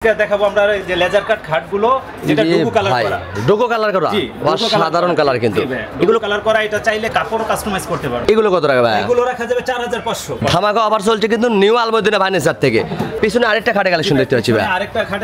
দেখাবো আমরা যে লেজার কাট খাটগুলো যেটা ডুগু কালার করা ডুগু কালার করা সাধারণ কালার কিন্তু এগুলো কালার করা এটা চাইলে কাপড় কাস্টমাইজ করতে পারো। এগুলো কত টাকা ভাই? এগুলো রাখা যাবে 4500। ধামাকা অফার চলছে কিন্তু নিউ আলমদিনা ফার্নিচার থেকে। পিছনে আরেকটা খাটে কালেকশন দেখতে পাচ্ছি ভাই। আরেকটা খাটে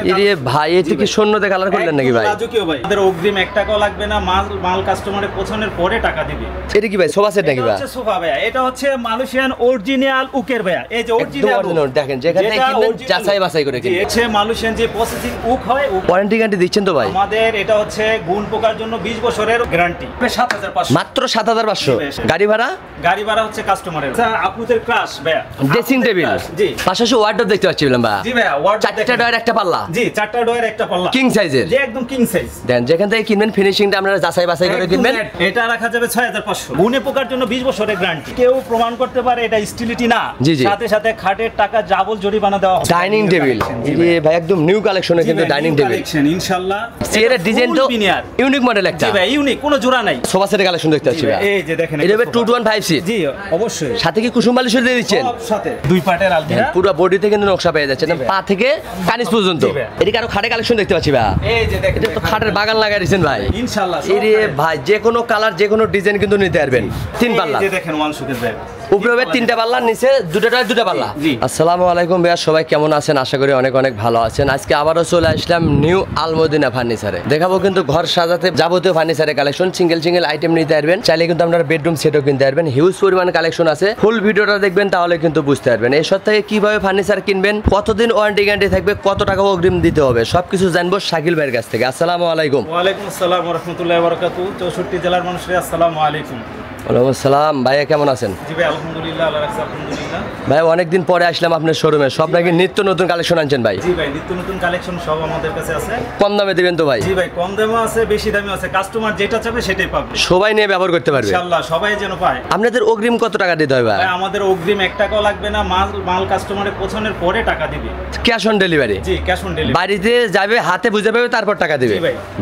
ভাই এটা কি শূন্যতে কালার করলেন নাকি ভাই? রাজকীয় ভাই, আমাদের অগ্রিম 1 টাকাও লাগবে না, মাল কাস্টমারের পছন্দের পরে টাকা দিবে। এটা কি ভাই সোফা সেট নাকি ভাই? এটা হচ্ছে সোফা ভাই, এটা হচ্ছে মালয়েশিয়ান অরিজিনাল উকের ভাই। এই যে অরিজিনাল দেখেন যেখানে কিনবেন যাচাই বাছাই করে কিনবেন। এটা মালয়েশিয়ান যে প্রসেসিং উক হয়, ওয়ারেন্টি গ্যারান্টি দিচ্ছেন তো ভাই? আমাদের এটা হচ্ছে গুণ পোকার জন্য 20 বছরের গ্যারান্টি। 7500 মাত্র 7500। গাড়ি ভাড়া? গাড়ি ভাড়া হচ্ছে কাস্টমারের। আচ্ছা আপুদের ক্রাশ ভাই, ড্রেসিং টেবিল জি, পাশাপাশি ওয়ার্ডরোব দেখতে পাচ্ছি বললাম ভাই। জি ভাই, ওয়ার্ডরোব চারটা ডয়ার একটা পাল্লা। জি, চারটা ডয়ার একটা পাল্লা, কিং সাইজের। জি একদম কিং সাইজ। দেন যেখান থেকে কিনবেন ফিনিশিংটা আপনারা যাচাই বাছাই করে কিনবেন। এটা রাখা যাবে 6500। গুণে পোকার জন্য 20 বছরের গ্যারান্টি। কেউ প্রমাণ করতে পারে এটা স্টিলিটি না, সাথে সাথে খাটের টাকা ডাবল জরিমানা দেওয়া হবে। ডাইনিং টেবিল এই ভাই একদম নিউ কালেকশনের কিন্তু ডাইনিং টেবিল ইনশাআল্লাহ। এর ডিজাইন তো ইউনিক মডেল একটা। জি ভাই ইউনিক, কোনো জোড়া নাই। সোফা সেটের কালেকশন দেখতে পাচ্ছি ভাই। এই যে দেখেন এটা 215 সিট। জি অবশ্যই। সাথে কি কুসুম বালিশ দিয়ে দিচ্ছেন? সব সাথে দুই পাটের আলমিরা, পুরো বডিতে কিন্তু নকশা পেয়ে যাচ্ছে না, পা থেকে কানিস পর্যন্ত। এদিকে আরো খাটে কালেকশন দেখতে পাচ্ছি ভাই। এই যে দেখেন, এটা তো খাটের বাগান লাগাই দিয়েছেন ভাই ইনশাআল্লাহ। এই ভাই যে কোনো কালার যে কোনো ডিজাইন কিন্তু নিতে পারবেন। 3 পাল্লা। এই যে দেখেন ওয়ান সুকের ব্যাগ, উপরে 3টা পাল্লা, নিচে দুটা পাল্লা। আসসালামু আলাইকুম ভাইয়া, সবাই কেমন আছেন? আশা করি অনেক অনেক ভালো আছেন। আজকে আবারও চলে আসলাম নিউ আলমদিনা ফার্নিচারে। দেখাবো কিন্তু ঘর সাজাতে যাবতীয় ফার্নিচারের কালেকশন। সিঙ্গেল আইটেম নিতে পারবেন, চাইলে কিন্তু আপনারা বেডরুম সেটও কিনতে পারবেন। হিউজ পরিমাণ কালেকশন আছে। ফুল ভিডিওটা দেখবেন তাহলে কিন্তু বুঝতে পারবেন এই সপ্তাহে কিভাবে ফার্নিচার কিনবেন, কতদিন ওয়ারেন্টি গ্যারান্টি থাকবে, কত টাকা অগ্রিম দিতে হবে, সবকিছু জানবো শাকিল ভাইয়ের কাছ থেকে। আসসালামু আলাইকুম। ওয়ালাইকুম আসসালাম ওয়া রাহমাতুল্লাহি ওয়া বারাকাতুহু। 64 জেলার মানুষের আসসালামু আলাইকুম। ওয়ালাইকুম আসসালাম। ভাইয়া কেমন আছেন? জি ভাই আলহামদুলিল্লাহ, আল্লাহ রাখছে আলহামদুলিল্লাহ। ভাই অনেকদিন পরে আসলাম আপনার শোরুমে, সব নাকি নিত্য নতুন কালেকশন আনছেন ভাই? জি ভাই নিত্য নতুন কালেকশন সব আমাদের কাছে আছে। কম দামে দিবেন তো ভাই? জি ভাই কম দামে আছে, বেশি দামে আছে, কাস্টমার যেটা চাবে সেটাই পাবে। সবাই নিয়ে ব্যবহার করতে পারবে ইনশাআল্লাহ, সবাই যেন পায়। আপনাদের অগ্রিম কত টাকা দিতে হবে ভাই? আমাদের অগ্রিম 1 টাকাও লাগবে না, মাল কাস্টমারের পছন্দের পরে টাকা দিবে। Cash on delivery? G cash on delivery. বাড়িতে যাবে, হাতে বুঝে পাবে, তারপর টাকা দিবে।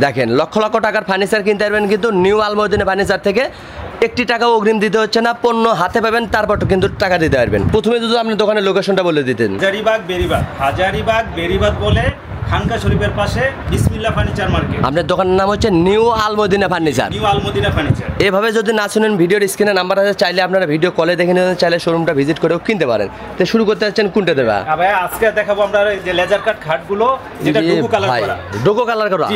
দেখেন লক্ষ লক্ষ টাকার ফার্নিচার কিনতে পারবেন কিন্তু নিউ আলমদিনা ফার্নিচার থেকে। 1 টাকাও অগ্রিম দিতে হচ্ছে না, পণ্য হাতে পাবেন, তারপর কিন্তু টাকা দিতে পারবেন। প্রথমে যদি আপনি দোকানের লোকেশনটা বলে দিতেন। হাজারিবাগ বেরিবাগ বলে খানকা শরীফের পাশে বিসমিল্লাহ ফার্নিচার মার্কেট। আপনার দোকানের নাম হচ্ছে new Al Madina furniture. New Al Madina furniture. এভাবে যদি না শুনেন, ভিডিওর স্ক্রিনে নাম্বার আছে, চাইলে আপনারা ভিডিও কলে দেখে নিতে, চাইলে শোরুমটা ভিজিট করেও কিনতে পারেন। তো শুরু করতে যাচ্ছেন কোনটা দেবা? ভাই আজকে দেখাবো আমরা যে লেজার কাট খাটগুলো যেটা ডুগু কালার করা। ডুগু কালার করা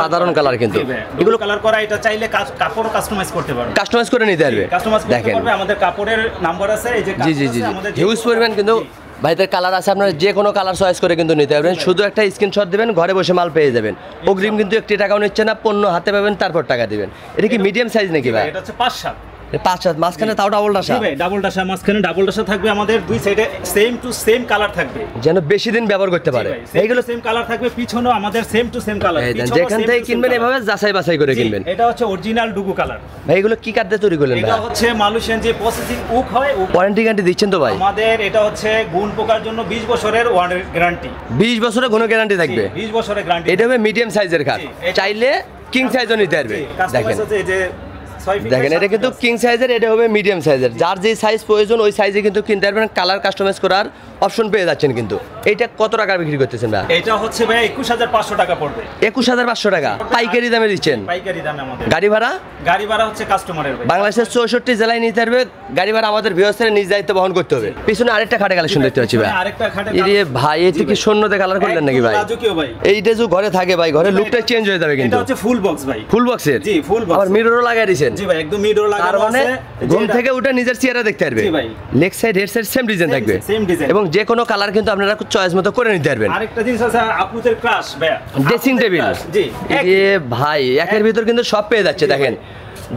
সাধারণ কালার কিন্তু এগুলো কালার করা, এটা চাইলে কাপড় কাস্টমাইজ করতে পারবে, কাস্টমাইজ করে নিতে পারবে। দেখেন আমাদের কাপড়ের নাম্বার আছে, এই যে জি হিউজ পরিমাণ কিন্তু ভাইদের কালার আছে, আপনারা যে কোনো কালার চয়েস করে কিন্তু নিতে পারবেন। শুধু একটা স্ক্রিনশট দিবেন, ঘরে বসে মাল পেয়ে যাবেন। অগ্রিম কিন্তু 1 টাকাও নিচ্ছে না, পণ্য হাতে পাবেন, তারপর টাকা দিবেন। এটা কি মিডিয়াম সাইজ নাকি ভাই? এটা হচ্ছে 5-7 মাঝখানে তাও ডাবল ডাসা? ডাবল ডাসা, মাঝখানে ডাবল ডাসা থাকবে। আমাদের দুই সাইডে সেম টু সেম কালার থাকবে, যেন বেশি দিন ব্যবহার করতে পারে। এইগুলো সেম কালার থাকবে, পিছনেও আমাদের সেম টু সেম কালার। যেখান থেকে কিনবেন এভাবে যাচাই বাছাই করে কিনবেন। এটা হচ্ছে অরিজিনাল ডুগু কালার ভাই। এগুলো কি কাঠ দিয়ে তৈরি করলেন ভাই? এটা হচ্ছে মালয়েশিয়ান যে প্রসেসিং উক হয়। ওয়ারেন্টি গ্যারান্টি দিচ্ছেন তো ভাই? আমাদের এটা হচ্ছে গুণ পোকার জন্য 20 বছরের গ্যারান্টি। 20 বছরের গুণ গ্যারান্টি থাকবে? 20 বছরের গ্যারান্টি। এটা হবে মিডিয়াম সাইজের কাঠ, চাইলে কিং সাইজও নিতে পারবে। দেখেন দেখেন এটা কিন্তু কিং সাইজের, এটা হবে মিডিয়াম সাইজের। যার যে সাইজ প্রয়োজন ওই সাইজে কিন্তু কিনতে পারবেন। কালার কাস্টমাইজ করার অপশন পেয়ে যাচ্ছেন কিন্তু। এইটা কত টাকা বিক্রি করতেছেন ভাই? এটা হচ্ছে ভাই 21500 টাকা পড়বে। 21500 টাকা পাইকারি দামে দিচ্ছেন? পাইকারি দামে। আমাদের গাড়ি ভাড়া? গাড়ি ভাড়া হচ্ছে কাস্টমারের। বাংলাদেশের 64 জেলায় নিতে পারবে। গাড়ি ভাড়া আমাদের ভিউয়ার্সের নিজ দায়িত্ব বহন করতে হবে। পিছনে আরেকটা খাটে কালেকশন দেখতে পাচ্ছি ভাই। আরেকটা খাটে ভাই এটা কি শূন্যতে কালার করলেন নাকি ভাই? রাজকীয় ভাই, এইটা যে ঘরে থাকে ভাই, ঘরের লুকটা চেঞ্জ হয়ে যাবে কিন্তু। এটা হচ্ছে ফুল বক্স ভাই। ফুল বক্সের? জি ফুল বক্স। আবার মিররও লাগাই দিয়েছেন? জি ভাই একদম মিরর লাগানো আছে। তার মানে ঘুম থেকে উঠে নিজের চেহারা দেখতে পারবে। জি ভাই। Leg side head side same design থাকবে, সেম ডিজাইন, এবং যে কোনো কালার কিন্তু আপনারা চয়েস মতো করে নিতে পারবেন। আরেকটা জিনিস আছে আপুদের ক্রাশ ভাই, ড্রেসিং টেবিল। জি ভাই একের ভিতর কিন্তু সব পেয়ে যাচ্ছে। দেখেন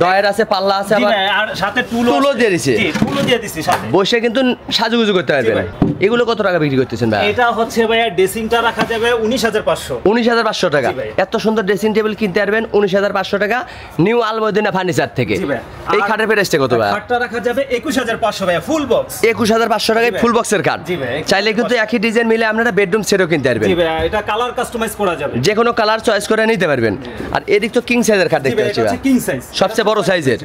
ডয়ার আছে, পাল্লা আছে, আবার আর সাথে টুলও দিয়ে দিয়েছে। জি টুলও দিয়ে দিয়েছি সাথে। বসে কিন্তু সাজুগুজু করতে পারবেন। এগুলো কত টাকা বিক্রি করতেছেন ভাই? এটা হচ্ছে ভাই ড্রেসিংটা রাখা যাবে 19500। 19500 টাকা। এত সুন্দর ড্রেসিং টেবিল কিনতে পারবেন 19500 টাকা নিউ আলমদিনা ফার্নিচার থেকে। এই খাটের প্রাইসটা কত ভাই? খাটটা রাখা যাবে 21500 ভাই, ফুল বক্স। 21500 টাকায় ফুল বক্সের খাট। চাইলে কিন্তু একই ডিজাইন মিলে আপনারা বেডরুম সেটও কিনতে পারবেন। জি ভাই এটা কালার কাস্টমাইজ করা যাবে, যে কোনো কালার চয়েস করে নিতে পারবেন। আর এদিক তো কিং সাইজের খাট দেখতে পাচ্ছি ভাই, কিং সাইজ সবচেয়ে বড় সাইজের।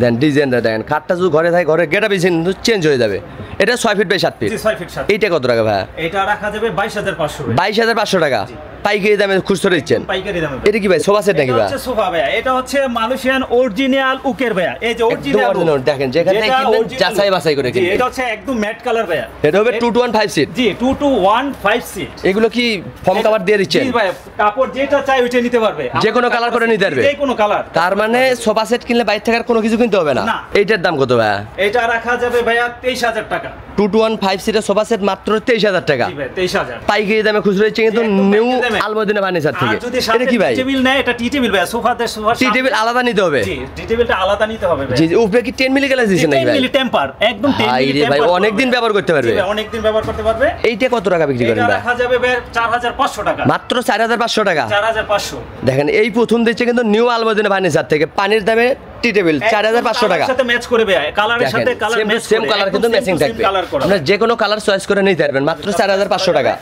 দেন ডিজাইনটা দেখেন, খাটটা যদি ঘরে থাকে ঘরে গেটআপ কিন্তু চেঞ্জ হয়ে যাবে। এটা 6 ফিট বাই 7 ফিট। জি 6 ফিট 7। এইটা কত টাকা ভাই? এটা রাখা যাবে 22500। 22500 টাকা পাইকারি দামে খুচরো দিচ্ছেন? পাইকারি দামে। এটা কি ভাই সোফা সেট নাকি ভাই? এটা হচ্ছে সোফা ভাই, এটা হচ্ছে মালয়েশিয়ান অরিজিনাল উকের ভাই। এই যে অরিজিনাল দেখেন যেখানে কিনবেন যাচাই বাছাই করে কিনবেন। এটা হচ্ছে একদম ম্যাট কালার ভাই। এটা হবে 2215 সিট। জি 2215 সিট। এগুলো কি ফর্ম কভার দিয়ে দিচ্ছেন? জি ভাই, কাপড় যেটা চাই ওইটা নিতে পারবে, যে কোনো কালার করে নিতে পারবে, যে কোনো কালার। তার মানে সোফা সেট কিনলে বাইরে থেকে আর কোনো কিছু কিনতে হবে না। এইটার দাম কত ভাই? এটা রাখা যাবে ভাইয়া 23000 টাকা। 2215 সিটের সোফা সেট মাত্র 23000 টাকা। জি ভাই 23000 পাইকারি দামে খুচরো দিচ্ছে কিন্তু নিউ আলমদিনা ফার্নিচার থেকে। এটা কি ভাই? টি টেবিল নেয়, এটা টি টেবিল ভাই, সোফাতে সোফা টি টেবিল আলাদা নিতে হবে। জি টি টেবিলটা আলাদা নিতে হবে ভাই। জি উপরে কি 10 মিলি গ্লাস দিছেন নাকি ভাই? 10 মিলি টেম্পার, একদম 10 মিলি টেম্পার। ভাই অনেক দিন ব্যবহার করতে পারবে। জি ভাই অনেক দিন ব্যবহার করতে পারবে। এইটা কত টাকা বিক্রি করেন ভাই? এটা রাখা যাবে ভাই 4500 টাকা। মাত্র 4500 টাকা। 4500। দেখেন এই প্রথম দিচ্ছে কিন্তু নিউ আলমদিনা ফার্নিচার থেকে পানির দামে টি টেবিল 4500 টাকা। সাথে ম্যাচ করে ভাই, কালারের সাথে কালার ম্যাচ করে, সেম কালার কিন্তু ম্যাচিং থাকবে। আপনারা যে কোনো কালার চয়েস করে নিতে পারবেন মাত্র 4500 টাকা।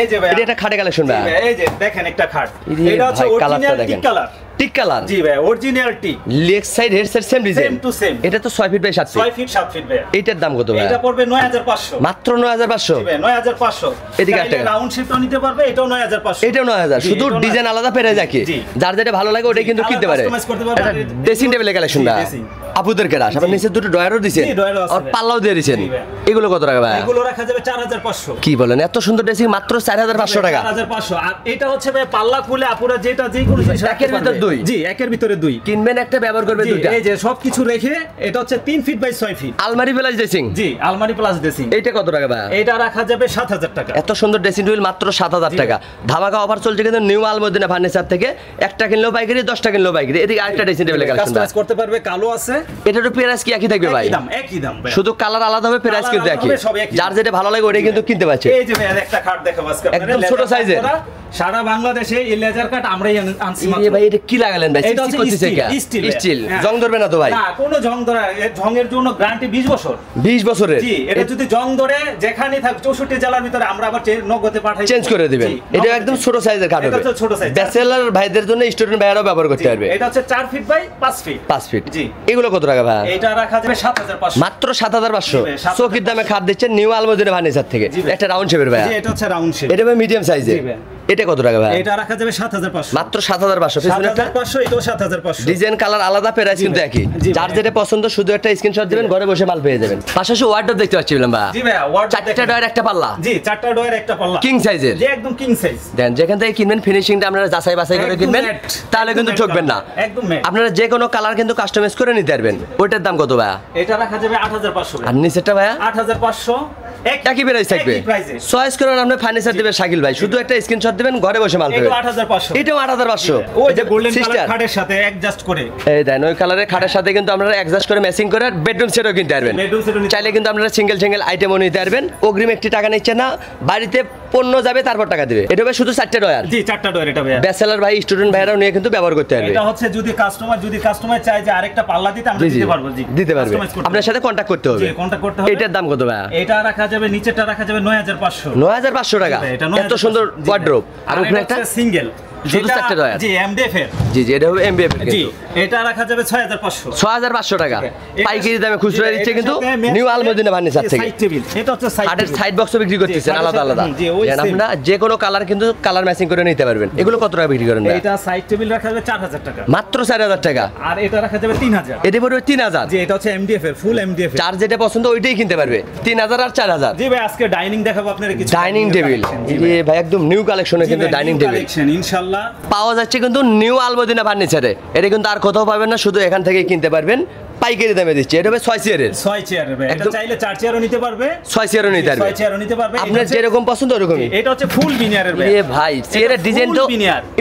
এই যে ভাই এটা একটা খাটে কালেকশন ভাই। এই যে দেখেন একটা খাট, এটা হচ্ছে original teak colour. Teak colour? জি ভাই original teak. Leg side head side same design, same to same. এটা তো 6 feet by 7 feet. 6 feet 7 feet ভাই। এটার দাম কত ভাই? এটা পড়বে 9500। মাত্র 9500? জি ভাই 9500। এদিকে একটা রাউন্ড শেপও নিতে পারবে, এটাও 9500। এটাও 9000, শুধু ডিজাইন আলাদা পেরে যাকে যার যেটা ভালো লাগে ওটাই কিন্তু কিনতে পারে। এটা ড্রেসিং টেবিলের কালেকশন ভাই, আপুদের কেরাস। আবার নিচে দুটো ডয়ারও দিয়েছেন আর পাল্লাও দিয়ে দিয়েছেন। এগুলো কত টাকা ভাই? এগুলো রাখা যাবে 4500। কি বলেন, এত সুন্দর ড্রেসিং মাত্র 4500 টাকা? 4500। আর এটা হচ্ছে ভাই পাল্লা খুলে আপুরা যেটা যে কোনো জিনিস একের ভিতর দুই। জি একের ভিতরে দুই কিনবেন একটা ব্যবহার করবে দুইটা। এই যে সবকিছু রেখে এটা হচ্ছে 3 ফিট বাই 6 ফিট আলমারি প্লাস ড্রেসিং। জি আলমারি প্লাস ড্রেসিং। এইটা কত টাকা ভাই? এটা রাখা যাবে 7000 টাকা। এত সুন্দর ড্রেসিং টেবিল মাত্র 7000 টাকা। ধামাকা অফার চলছে কিন্তু নিউ আলমদিনা ফার্নিচার থেকে। একটা কিনলেও পাইকারি, 10টা কিনলেও পাইকারি। এদিকে আরেকটা ড্রেসিং টেবিলের কালেকশন কাস্টমাইজ করতে পারবে, কালো আছে। এটার প্রাইস কি একই থাকবে ভাই? একই দাম ভাই, শুধু কালার আলাদা হবে, প্রাইস কিন্তু একই। যার যেটা ভালো লাগে ওটাই কিন্তু কিনতে পারছে। এই যে ভাই একটা খাট দেখাবো আজকে আপনাদের, একদম ছোট সাইজের। সারা বাংলাদেশে এই লেজার কাট আমরাই আনছি মাত্র। এই ভাই এটা কি লাগালেন ভাই? এটা হচ্ছে স্টিল। জং ধরবে না তো ভাই? না কোনো জং ধরে, জংয়ের জন্য গ্যারান্টি 20 বছর। 20 বছরের? জি এটা যদি জং ধরে যেখানে থাক 64 জেলার ভিতরে আমরা আবার নগদে পাঠাই, চেঞ্জ করে দিবেন। এটা একদম ছোট সাইজের খাট হবে। এটা হচ্ছে ছোট সাইজ, ব্যাচেলর ভাইদের জন্য, স্টুডেন্ট ভাইরাও ব্যবহার করতে পারবে। এটা হচ্ছে 4 ফিট বাই 5 ফিট। 5 ফিট। জি এগুলো কত টাকা ভাই? এটা রাখা যাবে 7500। মাত্র 7500 চৌকির দামে খাট দিচ্ছেন নিউ আলমদিনা ফার্নিচার থেকে। একটা রাউন্ড শেপের ভাই। জি এটা হচ্ছে রাউন্ড শেপ। এটা ভাই মিডিয়াম সাইজের। এটা কত টাকা ভাই? এটা রাখা যাবে 7500। মাত্র 7500। 7500, এটাও 7500। ডিজাইন কালার আলাদা, প্রাইস কিন্তু একই। যার যেটা পছন্দ শুধু একটা স্ক্রিনশট দিবেন, ঘরে বসে মাল পেয়ে যাবেন। পাশাপাশি ওয়ার্ডরোব দেখতে পাচ্ছি বললাম ভাই। জি ভাই ওয়ার্ডরোব, 4টা ডয়ার একটা পাল্লা। জি 4টা ডয়ার একটা পাল্লা, কিং সাইজের। জি একদম কিং সাইজ। দেন যেখান থেকে কিনবেন ফিনিশিংটা আপনারা যাচাই বাছাই করে কিনবেন, তাহলে কিন্তু ঠকবেন না। একদম ম্যাট। আপনারা যে কোনো কালার কিন্তু কাস্টমাইজ করে নিতে পারবেন। ওইটার দাম কত ভাই? এটা রাখা যাবে 8500। আর নিচেরটা ভাই? 8500। একই প্রাইস থাকবে। চয়েস করে আপনি ফার্নিচার দিবেন শাকিল ভাই, শুধু একটা স্ক্রিনশট দিবেন, ঘরে বসে মাল পাবেন। 8500। এটাও 8500। ওই যে গোল্ডেন কালার খাটের সাথে অ্যাডজাস্ট করে, এই দেন ওই কালারের খাটের সাথে কিন্তু আপনারা অ্যাডজাস্ট করে ম্যাচিং করে বেডরুম সেটও কিনতে পারবেন। চাইলে কিন্তু আপনারা সিঙ্গেল আইটেমও নিতে পারবেন। অগ্রিম একটি টাকা নিচ্ছে না, বাড়িতে পণ্য যাবে তারপর টাকা দিবে। এটা হবে শুধু 4টা ডয়ার। জি 4টা ডয়ার। এটা ভাই ব্যাচেলর ভাই, স্টুডেন্ট ভাইরাও নিয়ে কিন্তু ব্যবহার করতে পারবে। এটা হচ্ছে যদি কাস্টমার চায় যে আরেকটা পাল্লা দিতে, আমরা দিতে পারবো। জি দিতে পারবে। আপনার সাথে কন্টাক্ট করতে হবে। জি কন্টাক্ট করতে হবে। এটার দাম কত ভাই? এটা রাখা যাবে, নিচেরটা রাখা যাবে 9500। 9500 টাকা। এত সুন্দর ওয়ার্ডরোব। আর উপরে একটা সিঙ্গেল, শুধু 4টা ডয়ার। জি এমডিএফ এর। জি এটা হবে এমডিএফ এর। জি এটা রাখা যাবে 6500। 6500 টাকা পাইকারি দামে খুচরা দিচ্ছে কিন্তু নিউ আলমদিনা ফার্নিচার থেকে। সাইড টেবিল, এটা হচ্ছে সাইড বক্সও বিক্রি করতেছেন আলাদা আলাদা। আপনারা যে কোনো কালার কিন্তু কালার ম্যাচিং করে নিতে পারবেন। এগুলো কত টাকা বিক্রি করেন? এটা সাইড টেবিল রাখা যাবে 4000 টাকা। মাত্র 4000 টাকা। আর এটা রাখা যাবে 3000। এতে পড়বে 3000। জি এটা হচ্ছে এমডিএফ এর, ফুল এমডিএফ। যার যেটা পছন্দ ওইটাই কিনতে পারবে। 3000 আর 4000। জি ভাই আজকে ডাইনিং দেখাবো আপনাদের কিছু। Dining table. জি ভাই একদম নিউ কালেকশনে কিন্তু ডাইনিং টেবিল কালেকশন ইনশাআল্লাহ পাওয়া যাচ্ছে কিন্তু নিউ আলমদিনা ফার্নিচারে। এটা কিন্তু আর কোথাও পাবেন না, শুধু এখান থেকেই কিনতে পারবেন। পাইকারি দামে দিচ্ছে। এটা হবে 6 চেয়ারের। 6 চেয়ারের ভাই। এটা চাইলে 4 চেয়ারও নিতে পারবে, 6 চেয়ারও নিতে পারবে। 6 চেয়ারও নিতে পারবে। আপনার যেরকম পছন্দ ওরকমই। এটা হচ্ছে ফুল বিনিয়ারের ভাই। এ ভাই চেয়ারের ডিজাইন তো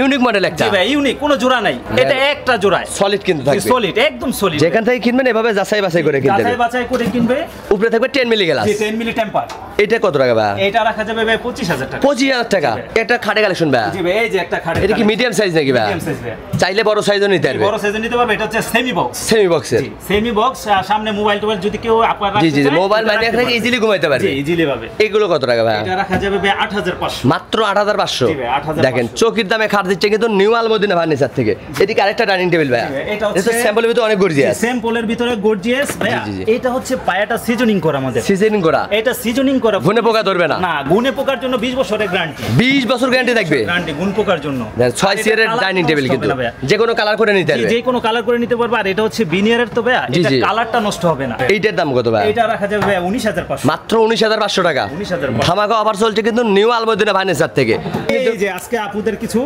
ইউনিক মডেল একটা। জি ভাই ইউনিক, কোনো জোড়া নাই। এটা একটা জোড়া সলিড কিন্তু থাকবে। সলিড, একদম সলিড। যেখান থেকে কিনবেন এভাবে যাচাই বাছাই করে কিনতে হবে। যাচাই বাছাই করে কিনবে। উপরে থাকবে 10 মিলি গ্লাস। জি 10 মিলি টেম্পার। এটা কত টাকা ভাই? এটা রাখা যাবে ভাই 25000 টাকা। 25000 টাকা। এটা খাটে কালেকশন ভাই। জি ভাই এই যে একটা খাটে। এটা কি মিডিয়াম সাইজ নাকি ভাই? মিডিয়াম সাইজ ভাই। চাইলে বড় সাইজও নিতে পারবে। বড় সাইজও নিতে পারবে। এটা হচ্ছে সেমি বক্স। সেমি বক্সের। সেমি বক্স, সামনে মোবাইল টোবাইল যদি কেউ আপনার জি জি মোবাইল মানে রেখে ইজিলি ঘুমাইতে পারবে। জি ইজিলি ভাবে। এগুলো কত টাকা ভাই? এটা রাখা যাবে ভাই 8500, মাত্র 8500। জি ভাই 8500। দেখেন চকির দামে খাট দিচ্ছে কিন্তু নিউ আলমদিনা ফার্নিচার থেকে। এদিকে আরেকটা ডাইনিং টেবিল ভাই, এটা হচ্ছে স্যাম্পলের ভিতরে অনেক গর্জিয়াস। স্যাম্পলের ভিতরে গর্জিয়াস ভাই। এটা হচ্ছে পায়াটা সিজনিং করা আমাদের। সিজনিং করা, এটা সিজনিং করা, গুনে পোকা ধরবে না। না, গুনে পোকার জন্য 20 বছরের গ্যারান্টি। 20 বছর গ্যারান্টি থাকবে গ্যারান্টি গুন পোকার জন্য। 6 সিয়ারের ডাইনিং টেবিল কিন্তু যে কোনো কালার করে নিতে পারবে। যে কোনো কালার করে নিতে পারবে। আর এটা হচ্ছে বিনিয়ারের তো ভাই, এটা কালারটা নষ্ট হবে না। এইটার দাম কত ভাই? এটা রাখা যাবে ভাই 19500, মাত্র 19500 টাকা। 19500 ধামাকা অফার চলছে কিন্তু নিউ আলমদিনা ফার্নিচার থেকে। এই যে আজকে আপুদের কিছু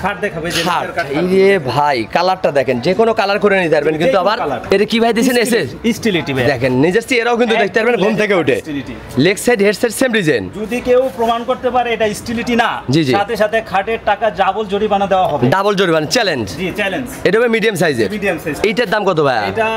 খাট দেখাবে, যে এই যে ভাই কালারটা দেখেন, যে কোনো কালার করে নিতে পারবেন কিন্তু আবার এটা কি ভাই দিবেন? এসএস স্টিলিটি ভাই। দেখেন নিজের চেহারাও কিন্তু দেখতে পারবেন ঘুম থেকে উঠে। Leg side head side same design. যদি কেউ প্রমাণ করতে পারে এটা স্টিলিটি না, সাথে সাথে খাটের টাকা ডাবল জরিমানা দেওয়া হবে। ডাবল জরিমানা চ্যালেঞ্জ। জি চ্যালেঞ্জ। এটা হবে মিডিয়াম সাইজের। Medium size. এইটার দাম কত ভাই? এটা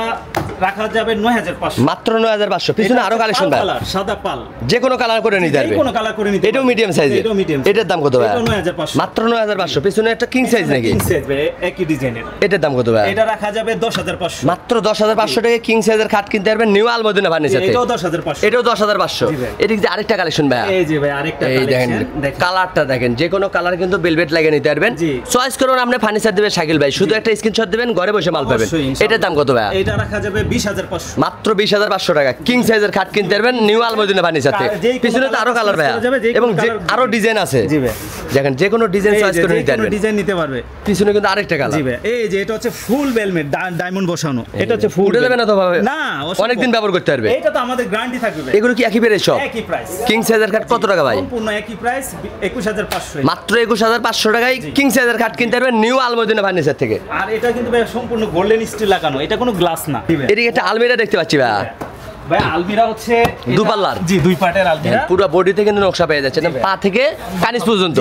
রাখা যাবে 9500, মাত্র 9500। পিছনে আরো কালেকশন ভাই, সাদা পাল, যে কোনো কালার করে নিতে পারবে। যে কোনো কালার করে নিতে। এটাও মিডিয়াম সাইজের। এটার দাম কত ভাই? এটা 9500, মাত্র 9500। পিছনে একটা কিং সাইজ নাকি? কিং সাইজ ভাই, একই ডিজাইনের। এটার দাম কত ভাই? এটা রাখা যাবে 10500, মাত্র 10500 টাকায় কিং সাইজের খাট কিনতে পারবেন নিউ আলমদিনা ফার্নিচার থেকে। এটাও 10500। এটাও 10500। এদিক দিয়ে আরেকটা কালেকশন ভাই। এই যে ভাই আরেকটা কালেকশন দেখেন, কালারটা দেখেন, যে কোনো কালার কিন্তু বেলভেট লাগিয়ে নিতে পারবেন। চয়েস করুন, আপনি ফার্নিচার দিবেন শাকিল ভাই, শুধু একটা স্ক্রিনশট দিবেন, ঘরে বসে মাল পাবেন। এটার দাম কত ভাই? এটা রাখা যাবে 20500, মাত্র 20500 টাকা কিং সাইজের খাট কিনতে পারবেন নিউ আলমদিনা ফার্নিচার থেকে। পিছনে তো আরো কালার ভাই এবং আরো ডিজাইন আছে। জি ভাই দেখেন, যে কোনো ডিজাইন চয়েস করে নিতে পারবেন, ডিজাইন নিতে পারবে। পিছনে কিন্তু আরেকটা কালার। জি ভাই, এই যে এটা হচ্ছে ফুল বেলমেট, ডায়মন্ড বসানো। এটা হচ্ছে ফুল, উঠে যাবে না তো ভাবে? না, অনেক দিন ব্যবহার করতে পারবে। এটা তো আমাদের গ্যারান্টি থাকবে ভাই। এগুলো কি একই প্রাইস সব? একই প্রাইস। কিং সাইজের খাট কত টাকা ভাই? সম্পূর্ণ একই প্রাইস, 21500। মাত্র 21500 টাকায় কিং সাইজের খাট কিনতে পারবেন নিউ আলমদিনা ফার্নিচার থেকে। আর এটা কিন্তু ভাই সম্পূর্ণ গোল্ডেন স্টিল লাগানো, এটা কোনো গ্লাস না। এদিকে একটা আলমিরা দেখতে পাচ্ছি ভাই। ভাই আলমিরা হচ্ছে দুপাল্লার। জি, দুই পাটের আলমিরা। পুরো বডিতে কিন্তু নকশা পেয়ে যাচ্ছে, পা থেকে কানিস পর্যন্ত।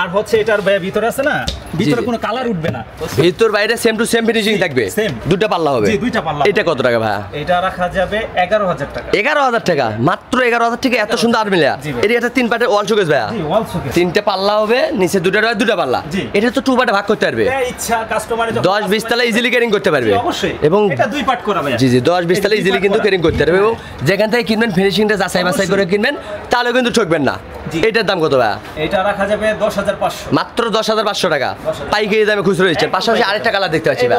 আর হচ্ছে এটার ভাই ভিতরে আছে না, ভিতরে কোনো কালার উঠবে না, ভিতর বাইরে সেম টু সেম ফিনিশিং থাকবে। দুটো পাল্লা হবে। জি, দুইটা পাল্লা। এটা কত টাকা ভাই? এটা রাখা যাবে 11000 টাকা। 11000 টাকা, মাত্র 11000 টাকা। এত সুন্দর আলমিরা। এটা একটা তিন পাটের ওয়াল শোকেস ভাই। জি, ওয়াল শোকেস। তিনটে পাল্লা হবে, নিচে দুটো পাল্লা। এটা তো টু পার্টে ভাগ করতে পারবে। ইচ্ছা কাস্টমারের 10-20 তলা ইজিলি ক্যারিং করতে পারবে। অবশ্যই। এবং এটা দুই পার্ট করা ভাই। জি জি 10-20 তলা ইজিলি কিন্তু ক্যারিং করতে পারবে। এবং যেখান থেকে কিনবেন ফিনিশিংটা যাচাই বাছাই করে কিনবেন, তাহলে কিন্তু ঠকবেন না। এটার দাম কত ভাই? এটা রাখা যাবে 10500, মাত্র 10500 টাকা পাইকারি দামে খুচরো দিচ্ছেন। পাশাপাশি আরেকটা কালার দেখতে পাচ্ছি ভাই,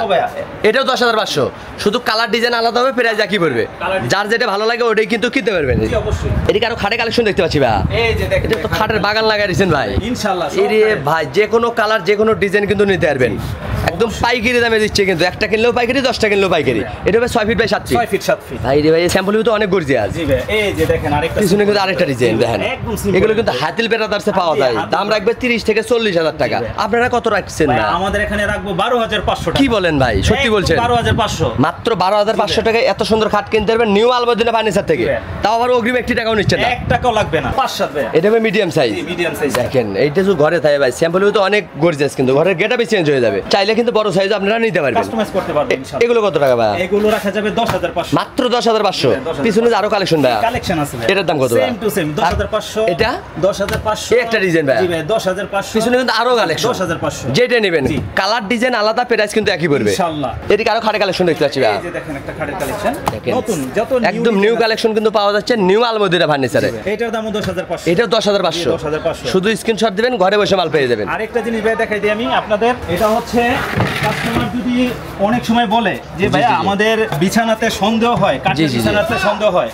এটাও 10500। শুধু কালার ডিজাইন আলাদা হবে, প্রাইস একই পড়বে। যার যেটা ভালো লাগে ওটাই কিন্তু কিনতে পারবেন। এদিকে আরো খাটের কালেকশন দেখতে পাচ্ছি ভাই। এই যে দেখেন, এটা তো খাটের বাগান লাগাই দিয়েছেন ভাই। ইনশাআল্লাহ এরে ভাই, যে কোনো কালার যে কোনো ডিজাইন কিন্তু নিতে পারবেন। একদম পাইকারি দামে দিচ্ছে কিন্তু, একটা কিনলেও পাইকারি, 10টা কিনলেও পাইকারি। এটা হবে 6 feet by 7 feet. 6 feet 7 feet. ভাই রে ভাই, স্যাম্পল তো অনেক গর্জিয়াস। জি ভাই, এই যে দেখেন আরেকটা পিছনে কিন্তু আরেকটা ডিজাইন দেখেন। এগুলো কিন্তু হাতিল ব্রাদার্সে পাওয়া যায়। দাম রাখবে 30 থেকে 40000 টাকা। আপনারা কত রাখছেন ভাই? না আমাদের এখানে রাখবো 12500 টাকা। কি বলেন ভাই, সত্যি বলছেন? 12500, মাত্র 12500 টাকায় এত সুন্দর খাট কিনতে পারবেন নিউ আলমদিনা ফার্নিচার থেকে। তাও আবার অগ্রিম 1 টাকাও নিচ্ছেন না। 1 টাকাও লাগবে না, 5-7 ভাই। এটা হবে মিডিয়াম সাইজ। জি, মিডিয়াম সাইজ। দেখেন এইটা যদি ঘরে থাকে ভাই, স্যাম্পল তো অনেক গর্জিয়াস কিন্তু ঘরের গেটআপই চেঞ্জ হয়ে যাবে। চাইলে কিন্তু বড় সাইজ আপনারা নিতে পারবেন, কাস্টমাইজ করতে পারবেন ইনশাআল্লাহ। এগুলো কত টাকা ভাই? এগুলো রাখা যাবে 10500, মাত্র 10500। পিছনে আরো কালেকশন ভাই, কালেকশন আছে ভাই। এটার দাম কত ভাই? Same to same 10500। এটা 10500। এই একটা ডিজাইন ভাই। জি ভাই 10500। পিছনে কিন্তু আরো কালেকশন 10500। যেটা নেবেন কালার ডিজাইন আলাদা, প্রাইস কিন্তু একই পড়বে ইনশাআল্লাহ। এদিকে আরো খাটের কালেকশন দেখতে পাচ্ছি ভাই। এই যে দেখেন একটা খাটের কালেকশন, দেখেন নতুন যত একদম নিউ কালেকশন কিন্তু পাওয়া যাচ্ছে নিউ আলমদিনা ফার্নিচারে। এটার দামও 10500। এটাও 10500। 10500। শুধু স্ক্রিনশট দিবেন, ঘরে বসে মাল পেয়ে যাবেন। আরেকটা জিনিস ভাই দেখাই দিই আমি আপনাদের। এটা হচ্ছে কাস্টমার যদি অনেক সময় বলে যে ভাই আমাদের বিছানাতে সন্দেহ হয়, কাঠের বিছানাতে সন্দেহ হয়,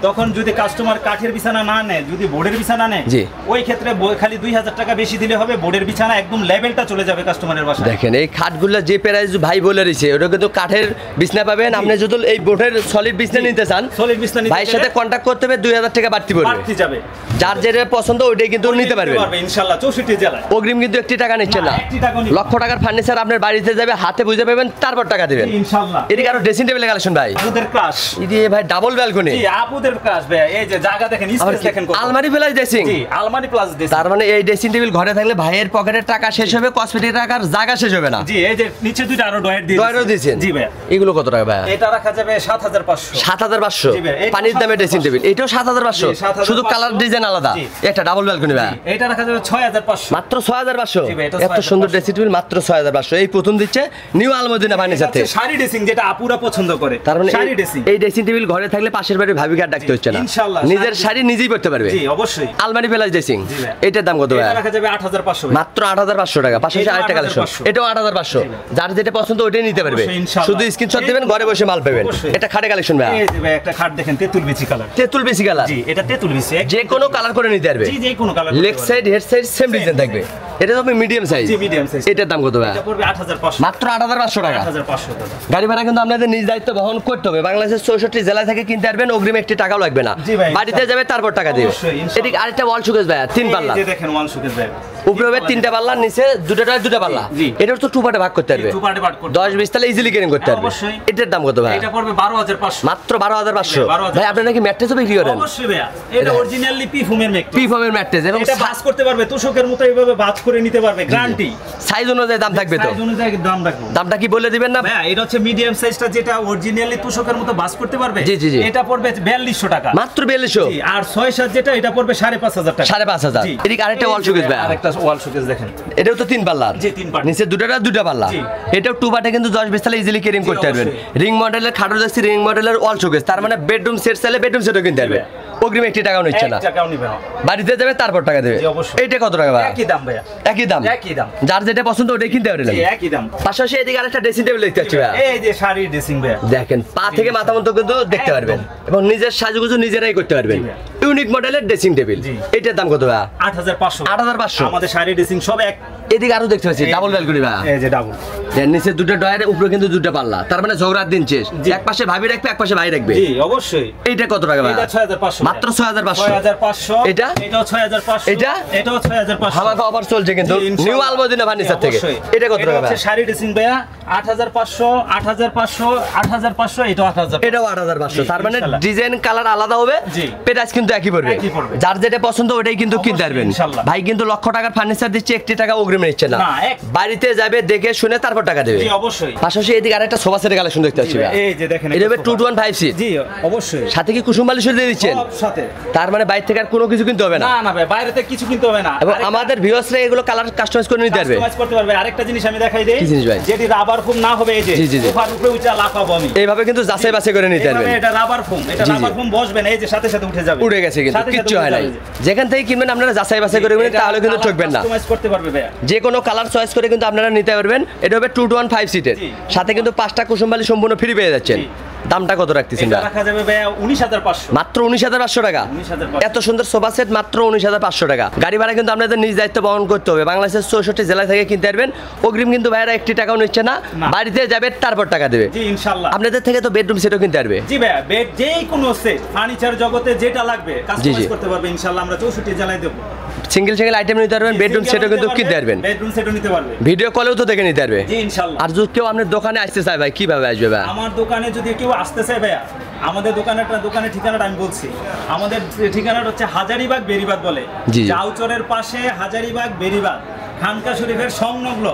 তখন যদি কাস্টমার কাঠের বিছানা না নেয়, যদি বোর্ডের বিছানা নেয়, ওই ক্ষেত্রে খালি 2000 টাকা বেশি দিলে হবে। বোর্ডের বিছানা একদম লেভেলটা চলে যাবে কাস্টমারের বাসায়। দেখেন এই খাটগুলো যে প্রাইস ভাই বলে দিয়েছে, ওটা কিন্তু কাঠের বিছনা পাবেন। আপনি যদি এই বোর্ডের সলিড বিছনা নিতে চান, সলিড বিছনা নিতে ভাইয়ের সাথে কন্টাক্ট করতে হবে, 2000 টাকা বাড়তি পড়বে, বাড়তি যাবে। যার যেটা পছন্দ ওইটাই কিন্তু নিতে পারবেন ইনশাআল্লাহ। 64 জেলায় অগ্রিম কিন্তু 1 টাকা নিচ্ছে না। 1 টাকা নিচ্ছে। লক্ষ টাকার ফার্নিচার আপনার বাড়িতে যাবে, হাতে বুঝে পাবেন, তারপর টাকা দিবেন ইনশাআল্লাহ। এদিকে আরো ড্রেসিং টেবিল কালেকশন ভাই। আপুদের ক্লাস। এই ভাই ডাবল ব্যালকনি। জি, আপুদের ক্লাস ভাই। এই যে জায়গা দেখেন, স্পেস দেখেন কত। আলমারি প্লাস ড্রেসিং। জি, আলমারি প্লাস ড্রেসিং। তার মানে এই ড্রেসিং টেবিল ঘরে থাকলে ভাইয়ের পকেটের টাকা শেষ হবে, কসমেটিক টাকার জায়গা শেষ হবে না। জি, এই যে নিচে দুইটা আরো ডয়ার দিয়েছেন। জি ভাই। এগুলো কত টাকা ভাই? এটা রাখা যাবে 7500। 7500 পানির দামে ড্রেসিং টেবিল। এটাও 7500, শুধু কালার ডিজাইন আলাদা। একটা ডাবল ব্যালকনি ভাই। এটা রাখা যাবে 6500। মাত্র 6500। এত সুন্দর ড্রেসিং টেবিল মাত্র 6500। এই প্রথম দিচ্ছি হচ্ছে নিউ আলমদিনা ফার্নিচার থেকে। শাড়ি ড্রেসিং যেটা আপুরা পছন্দ করে, তার মানে শাড়ি ড্রেসিং। এই ড্রেসিং টেবিল ঘরে থাকলে পাশের বাড়ির ভাবিকে আর ডাকতে হচ্ছে না, ইনশাআল্লাহ নিজের শাড়ি নিজেই পরতে পারবে। জি অবশ্যই। আলমারি প্লাস ড্রেসিং, এটার দাম কত ভাই? এটা রাখা যাবে 8500, মাত্র 8500 টাকা। পাশাপাশি আরেকটা কালেকশন, এটাও 8500। যার যেটা পছন্দ ওইটাই নিতে পারবে, শুধু স্ক্রিনশট দিবেন, ঘরে বসে মাল পাবেন। এটা খাটে কালেকশন ভাই। এই যে ভাই একটা খাট দেখেন, তেঁতুল বিচি কালার। তেঁতুল বিচি কালার? জি এটা তেঁতুল বিচি, যে কোনো কালার করে নিতে পারবে। জি যে কোনো colour. Leg side head side same design থাকবে। এটা তো মিডিয়াম সাইজ। জি মিডিয়াম সাইজ। এটার দাম কত ভাই? এটা পড়বে 8500, মাত্র 8500 টাকা। 8500 টাকা। গাড়ি ভাড়া কিন্তু আপনাদের নিজ দায়িত্ব বহন করতে হবে। বাংলাদেশের 64 জেলা থেকে কিনতে পারবেন, অগ্রিম একটি টাকাও লাগবে না। বাড়িতে যাবে তারপর টাকা দিবে। এদিকে আরেকটা ওয়াল শোকেস ভাই, 3 পাল্লা। এই যে দেখেন ওয়াল শোকেস ভাই, উপরে হবে 3টা পাল্লা, নিচে দুটা পাল্লা। এটার তো 2 পার্টে ভাগ করতে পারবে, 2 পার্টে ভাগ করতে 10-20 তালে ইজিলি ক্যারি করতে পারবে। অবশ্যই। এটার দাম কত ভাই? এটা পড়বে 12500, মাত্র 12500। ভাই আপনি নাকি ম্যাট্রেসও বিক্রি করেন? অবশ্যই ভাই, এটা অরিজিনালি পি ফোমের ম্যাট্রেস। পি ফোমের ম্যাট্রেস এবং এটা ভাঁজ করতে পারবে, তোষকের মতো এইভাবে ভাঁজ করে নিতে পারবে, গ্যারান্টি। সাইজ অনুযায়ী দাম থাকবে তো? সাইজ অনুযায়ী দাম রাখবো। দামটা কি বলে দিবেন না? ভাই এটা হচ্ছে মিডিয়াম সাইজটা, যেটা অরিজিনালি তোষকের মতো ভাঁজ করতে পারবে। জি, জি, জি। এটা পড়বে 4200 টাকা। মাত্র 4200। জি, আর 6-7 যেটা, এটা পড়বে 5500 টাকা। 5500। জি। এদিকে আরেকটা ওয়াল শোকেস ভাই, আরেকটা ওয়াল শোকেস দেখেন, এটাও তো 3 পাল্লার। জি 3 পার্ট। নিচে দুটা পাল্লা। জি। এটাও 2 পার্টে কিন্তু 10-20 তালে ইজিলি ক্যারি করতে পারবেন। রিং মডেলের খাটো দেখছি, রিং মডেলের ওয়াল শোকেস, তার মানে বেডরুম সেট চাইলে বেডরুম সেটও কিনতে পারবে। অগ্রিম একটি টাকাও নিচ্ছে না, 1 টাকাও নিবে না। বাড়িতে যাবে তারপর টাকা দেবে। জি, অবশ্যই। এইটা কত টাকা ভাই? একই দাম ভাইয়া, একই দাম। একই দাম। যার যেটা পছন্দ ওটাই কিনতে পারবেন। জি একই দাম। পাশাপাশি এদিকে আরেকটা ড্রেসিং টেবিল দেখতে পাচ্ছি ভাই, এই যে শাড়ি ড্রেসিং ভাইয়া, দেখেন পা থেকে মাথা পর্যন্ত কিন্তু দেখতে পারবেন এবং নিজের সাজগুজু নিজেরাই করতে পারবেন। ইউনিক মডেলের ড্রেসিং টেবিল। এটার দাম কত ভাই? 8500। 8500। আমাদের শাড়ি ড্রেসিং সব এক। এদিকে আরো দেখতে পাচ্ছি ডাবল ব্যালকনি ভাই, এই যে ডাবল। এর নিচে দুটো ডয়ার, উপরে কিন্তু দুটো পাল্লা, তার মানে ঝগড়ার দিন শেষ। এক পাশে ভাবি রাখবে, এক পাশে ভাই রাখবে। জি অবশ্যই। এইটা কত টাকা ভাই? এটা 6500। মাত্র 6500। 6500। এটা? এটাও 6500। এটা? এটাও 6500। হামাকা অফার চলছে কিন্তু জি, ইনশাআল্লাহ। নিউ আলমদিনা ফার্নিচার থেকে। অবশ্যই। এটা কত টাকা ভাই? হচ্ছে শাড়ি ড্রেসিং ভাইয়া 8500, 8500, 8500, এটাও 8000। এটাও 8500। তার মানে ইনশাআল্লাহ। ডিজাইন কালার আলাদা হবে, জি। প্রাইস কিন্তু একই পড়বে। একই পড়বে। যার যেটা পছন্দ ওটাই কিন্তু কিনতে পারবেন। ইনশাআল্লাহ। ভাই কিন্তু লক্ষ টাকার ফার্নিচার দিচ্ছে, একটি টাকা অগ্রিম নিচ্ছে না। না, বাড়িতে যাবে, দেখে শুনে তারপর টাকা দেবে। জি অবশ্যই। পাশাপাশি এদিকে আরেকটা সোফা সেটের কালেকশন দেখতে পাচ্ছি ভাই। এই যে দেখেন, এটা হবে 215 সিট। জি অবশ্যই। সাথে কি কুসুম বালিশ দিয়ে দিচ্ছেন? সব সাথে। তার মানে বাইরে থেকে আর কোনো কিছু কিনতে হবে না। না না ভাই, বাইরে থেকে কিছু কিনতে হবে না। এবং আমাদের ভিউয়ার্সরা এগুলো কালার কাস্টমাইজ করে নিতে পারবে। কাস্টমাইজ করতে পারবে। আরেকটা জিনিস আমি দেখাই দেই, কি জিনিস ভাই? যেটি রাবার ফোম না হবে, এই যে জি, জি, জি। সোফার উপরে উঠে লাফাবো আমি। এইভাবে কিন্তু যাচাই বাছাই করে নিতে পারবেন। এটা রাবার ফোম, এটা জি, জি। রাবার ফোম বসবে না, এই যে সাথে সাথে উঠে যাবে। উড়ে গেছে কিন্তু সাথে সাথে কিচ্ছু উঠে হয় নাই। যাবে। যেখান থেকে কিনবেন আপনারা যাচাই বাছাই করে কিনবেন, তাহলে কিন্তু ঠকবেন না। কাস্টমাইজ করতে পারবে ভাই। যে কোনো কালার চয়েস করে কিন্তু আপনারা নিতে পারবেন। এটা হবে 215 সিটের, জি। সাথে কিন্তু 5টা কুসুম বালিশ সম্পূর্ণ ফ্রি পেয়ে যাচ্ছেন। দামটা কত রাখতেছেন এটা ভাই? রাখা যাবে ভাই 19500। মাত্র 19500 টাকা। 19500। এত সুন্দর সোফা সেট মাত্র 19500 টাকা। গাড়ি ভাড়া কিন্তু আপনাদের নিজ দায়িত্ব বহন করতে হবে। বাংলাদেশের 64 জেলা থেকে কিনতে পারবেন। অগ্রিম কিন্তু ভাইরা একটি টাকাও নিচ্ছে না, না। বাড়িতে যাবে তারপর টাকা দেবে। জি ইনশাআল্লাহ। আপনাদের থেকে তো বেডরুম সেটও কিনতে পারবে। জি ভাই, বেড যেই কোনো সেট ফার্নিচার জগতে যেটা লাগবে কাস্টমাইজ জি। করতে পারবে ইনশাআল্লাহ। আমরা 64 জেলায় দেব। সিঙ্গেল আইটেম নিতে পারবেন, বেডরুম সেটও কিন্তু কিনতে পারবেন। বেডরুম সেটও নিতে পারবে। ভিডিও কলেও তো দেখে নিতে পারবে। জি ইনশাআল্লাহ। আর যদি কেউ আপনার দোকানে আসতে চায় ভাই, কিভাবে আসবে ভাই? আমার দোকানে যদি কেউ আসতে চায় ভাইয়া, আমাদের দোকানের ঠিকানাটা আমি বলছি। আমাদের ঠিকানাটা হচ্ছে হাজারীবাগ বেরিবাদ বলে, জি। জাউচরের পাশে হাজারীবাগ বেরিবাদ, খানকা শরীফের সংলগ্ন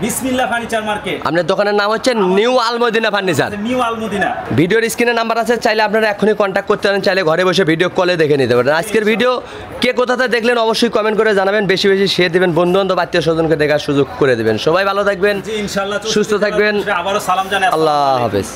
বিসমিল্লাহ ফার্নিচার মার্কেট। আপনার দোকানের নাম হচ্ছে new Al Madina furniture. New Al Madina. ভিডিওর স্ক্রিনে নাম্বার আছে, চাইলে আপনারা এখনই কন্ট্যাক্ট করতে পারেন, চাইলে ঘরে বসে ভিডিও কলে দেখে নিতে পারেন। আজকের ভিডিও কে কোথাতে দেখলেন অবশ্যই কমেন্ট করে জানাবেন। বেশি বেশি শেয়ার দিবেন, বন্ধু বান্ধব আত্মীয় স্বজনকে দেখার সুযোগ করে দিবেন। সবাই ভালো থাকবেন, জি ইনশাআল্লাহ। সুস্থ থাকবেন। আবারও সালাম জানাই। আল্লাহ হাফেজ।